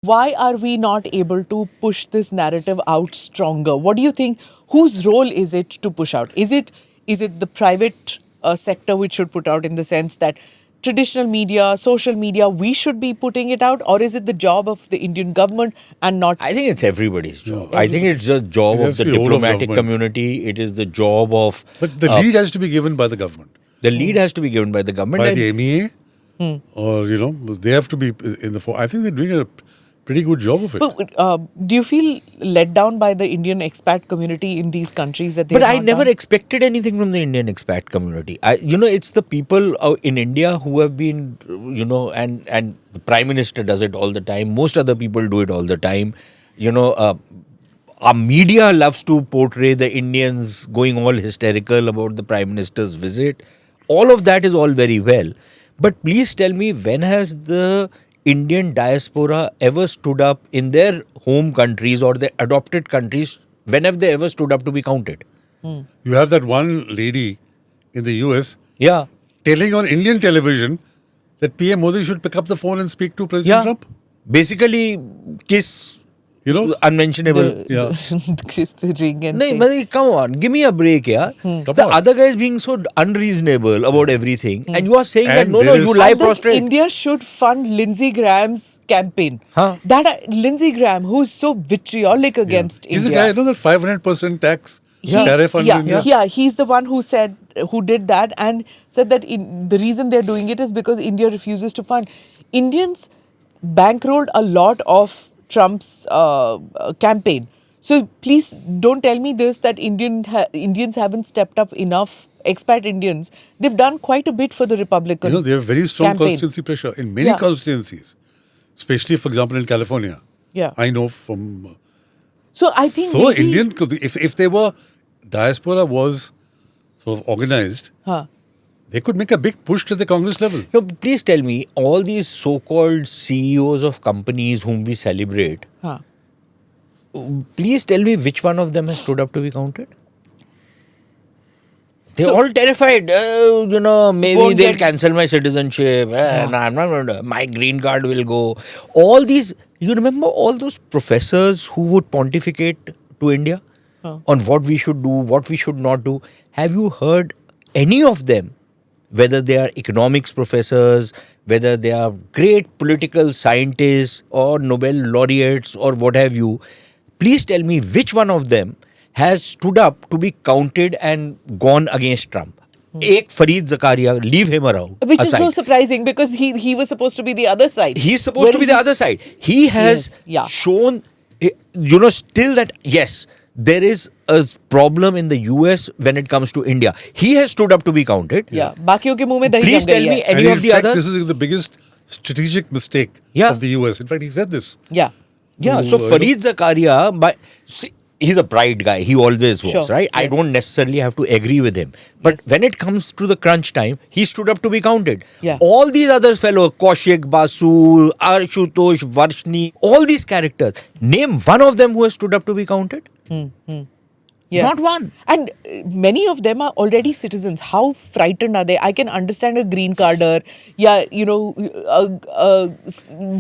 Why are we not able to push this narrative out stronger? What do you think? Whose role is it to push out? Is it the private sector which should put out, in the sense that traditional media, social media, we should be putting it out, or is it the job of the Indian government and not? I think it's everybody's job. No, I think it's the job it of has the to be whole of diplomatic government. community. It is the job of But the lead has to be given by the government, the lead has to be given by the government. by and the MEA, or they have to be in the. I think they're doing a pretty good job of it. But do you feel let down by the Indian expat community in these countries that they? But have I not never done? expected anything from the Indian expat community. It's the people in India who have been, and the Prime Minister does it all the time. Most other people do it all the time. Our media loves to portray the Indians going all hysterical about the Prime Minister's visit. All of that is all very well. But please tell me, when has the Indian diaspora ever stood up in their home countries or their adopted countries? When have they ever stood up to be counted? You have that one lady in the US Yeah. telling on Indian television that PM Modi should pick up the phone and speak to President Yeah. Trump. Basically, kiss unmentionable. The kiss the ring and No, say, but come on, give me a break, yeah. Come The on. other guy is being so unreasonable about everything, and you are saying that And no, there you is- lie and that prostrate. India should fund Lindsey Graham's campaign. Huh? That Lindsey Graham, who's so vitriolic against He's the India. guy, that 500% tax He- tariff on India. he's the one who did that, and said that the reason they're doing it is because India refuses to fund. Indians bankrolled a lot of Trump's campaign. So please don't tell me this, that Indians haven't stepped up enough. Expat Indians, they've done quite a bit for the Republican. They have very strong campaign. constituency pressure in many Yeah. constituencies, especially, for example, in California. Yeah. I know from. So I think So maybe, Indian, if they were, diaspora was sort of organized, Huh. they could make a big push to the Congress level. No, please tell me, all these so-called CEOs of companies whom we celebrate, Huh. please tell me which one of them has stood up to be counted? They're So- all terrified. Maybe Won't they'll get- cancel my citizenship. No, I'm not going to. My green card will go. All these, you remember all those professors who would pontificate to India on what we should do, what we should not do? Have you heard any of them, whether they are economics professors, whether they are great political scientists or Nobel laureates or what have you, please tell me which one of them has stood up to be counted and gone against Trump? Ek Fareed Zakaria, leave him around. Which is aside. so surprising, because he was supposed to be the other side. He's supposed to be the other side. He has Yes, yeah. shown, still that, yes, there is a problem in the US when it comes to India. He has stood up to be counted. Yeah. बाकियों के मुंह में दही Please जम गई tell me है. any And of in the fact, others. this is the biggest strategic mistake Yeah. of the US. In fact, he said this. Yeah. Yeah, so Fareed Zakaria, he's a bright guy. He always was, Sure, right? I yes. don't necessarily have to agree with him. But Yes. when it comes to the crunch time, he stood up to be counted. Yeah. All these other fellows, Kaushik, Basu, Arshutosh, Varshni, all these characters, name one of them who has stood up to be counted? Yeah. Not one. And many of them are already citizens. How frightened are they? I can understand a green carder. Yeah,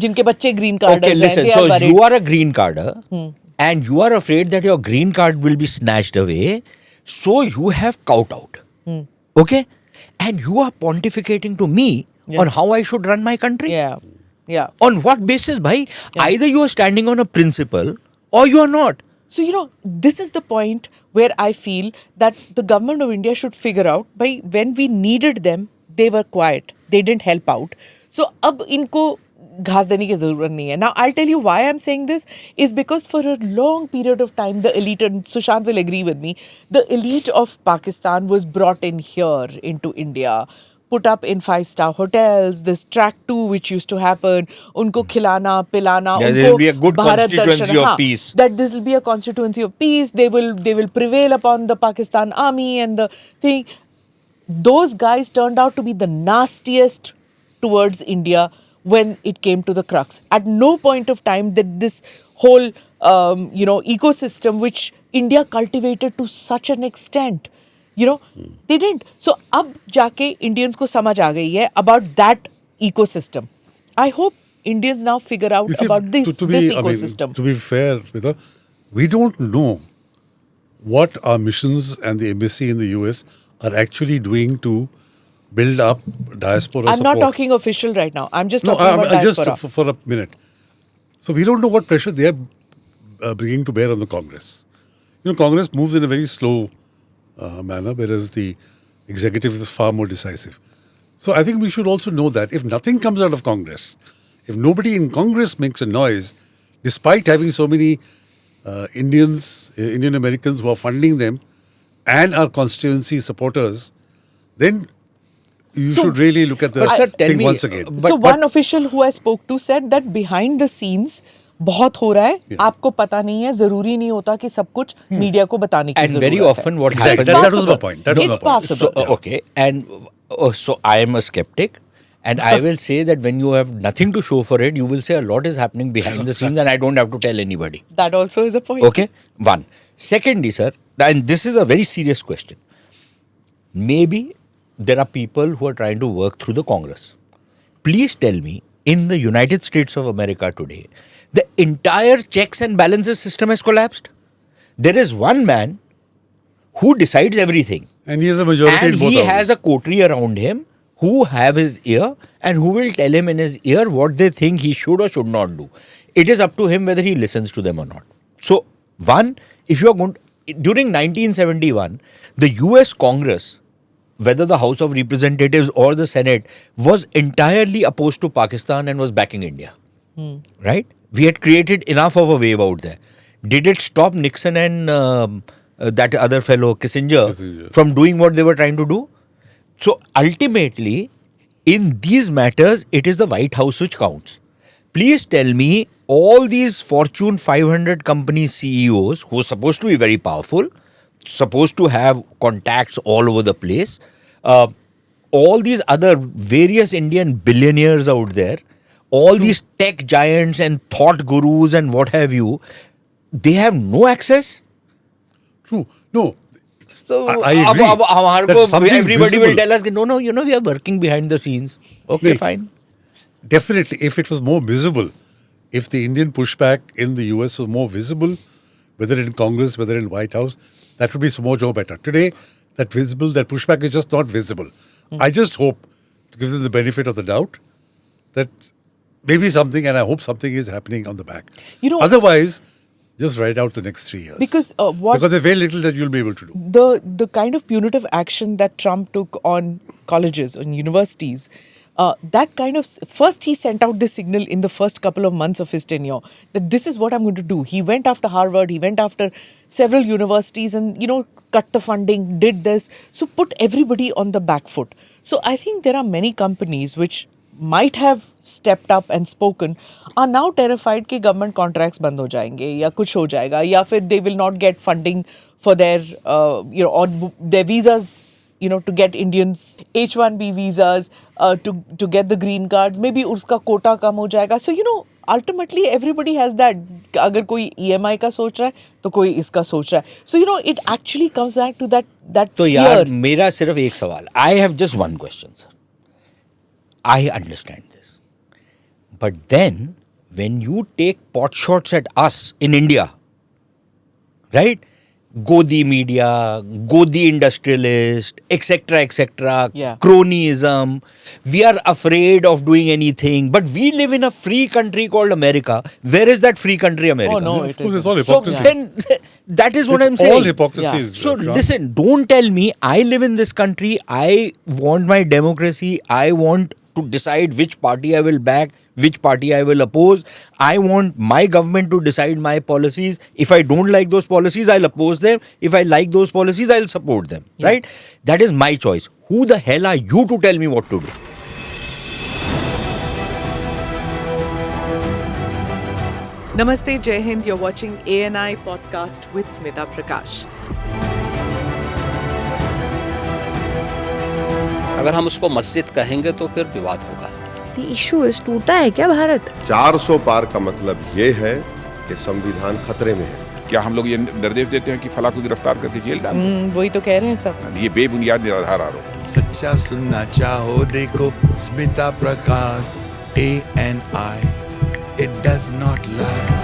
जिनके बच्चे green carders Okay, हैं, listen. they So are worried. you are a green carder and you are afraid that your green card will be snatched away. So you have kowtowed. Okay? And you are pontificating to me Yeah. on how I should run my country. Yeah. Yeah. On what basis, bhai? Either you are standing on a principle or you are not. So, this is the point where I feel that the government of India should figure out, by when we needed them, they were quiet. They didn't help out. So, अब इनको घास देने की जरूरत नहीं है. Now, I'll tell you why I'm saying this is because for a long period of time, the elite, and Sushant will agree with me, the elite of Pakistan was brought in here into India, put up in 5-star hotels, this track 2 which used to happen, unko khilana, pilana, Yeah, unko there will be a good Bharat constituency Darshan, of हाँ, peace. that this will be a constituency of peace. They will prevail upon the Pakistan army and the thing. Those guys turned out to be the nastiest towards India when it came to the crux. At no point of time did this whole ecosystem which India cultivated to such an extent, they didn't. So अब जाके Indians को समझ आ गई है about that ecosystem. I hope Indians now figure out You see, about this I ecosystem? mean, to be fair, Smita, we don't know what our missions and the embassy in the US are actually doing to build up diaspora I'm support. not talking official right now. I'm just No, talking about diaspora. just for a minute. So we don't know what pressure they are bringing to bear on the Congress. You know, Congress moves in a very slow manner, whereas the executive is far more decisive. So I think we should also know that if nothing comes out of Congress, if nobody in Congress makes a noise, despite having so many Indian Americans who are funding them and our constituency supporters, then you So- should really look at the But sir, tell thing me, once again. So one official who I spoke to said that behind the scenes बहुत हो रहा है, आपको पता नहीं है, जरूरी नहीं होता कि सब कुछ मीडिया को बताने की And जरूरत very है. often what So it's happens- That was possible. my point. That was It's my point. possible. So, okay, and so I am a skeptic, and I will say that when you have nothing to show for it, you will say a lot is happening behind the scenes, and I don't have to tell anybody. That also is a point. Okay, one. Secondly, sir, and this is a very serious question. Maybe there are people who are trying to work through the Congress. Please tell me, in the United States of America today, the entire checks and balances system has collapsed. There is one man who decides everything. And he has a majority And in both he houses. has a coterie around him who have his ear and who will tell him in his ear what they think he should or should not do. It is up to him whether he listens to them or not. So, one, if you are going to, during 1971, the US Congress, whether the House of Representatives or the Senate, was entirely opposed to Pakistan and was backing India. Right? We had created enough of a wave out there. Did it stop Nixon and that other fellow, Kissinger, from doing what they were trying to do? So ultimately, in these matters, it is the White House which counts. Please tell me, all these Fortune 500 company CEOs who are supposed to be very powerful, supposed to have contacts all over the place, all these other various Indian billionaires out there, all these tech giants and thought gurus and what have you, they have no access. True. No. So I agree अब हमारे that को something everybody will visible- tell us, no, we are working behind the scenes. Okay, Wait. fine. Definitely, if it was more visible, if the Indian pushback in the US was more visible, whether in Congress, whether in White House, that would be so much more better. Today, that pushback is just not visible. I just hope, to give them the benefit of the doubt, that maybe something, and I hope something is happening on the back. You know- Otherwise, just write out the next 3 years. Because Because there's very little that you'll be able to do. the kind of punitive action that Trump took on colleges, on universities, that kind of first he sent out this signal in the first couple of months of his tenure that this is what I'm going to do. He went after Harvard, he went after several universities, and cut the funding, did this. So put everybody on the back foot. So I think there are many companies which might have stepped up and spoken are now terrified कि government contracts बंद हो जाएंगे या कुछ हो जाएगा या फिर they will not get funding for their or their visas to get Indians H1B visas to get the green cards, maybe उसका quota कम हो जाएगा. So ultimately everybody has that. अगर कोई EMI का सोच रहा है तो कोई इसका सोच रहा है. So it actually comes back to that तो fear. यार मेरा सिर्फ एक सवाल. I have just one question, sir. I understand this. But then, when you take pot shots at us in India, right? Go the media, go the industrialist, etc., Yeah. cronyism. We are afraid of doing anything. But we live in a free country called America. Where is that free country, America? Oh, no, Of it course, isn't. it's all So hypocrisy. then, that is what It's I'm saying. all hypocrisy. Yeah. So Ram. listen, don't tell me I live in this country, I want my democracy, I want to decide which party I will back, which party I will oppose. I want my government to decide my policies. If I don't like those policies, I'll oppose them. If I like those policies, I'll support them. Yeah. Right? That is my choice. Who the hell are you to tell me what to do? Namaste, Jai Hind. You're watching ANI podcast with Smita Prakash. अगर हम उसको मस्जिद कहेंगे तो फिर विवाद होगा. The issue is टूटा है क्या भारत? 400 पार का मतलब ये है कि संविधान खतरे में है. क्या हम लोग ये निर्देश देते हैं कि फला को गिरफ्तार करके जेल डाल दें? वही तो कह रहे हैं सब. ये बेबुनियाद निराधार आरोप. सच्चा सुनना चाहो देखो स्मिता प्रकाश ANI. It does not lie.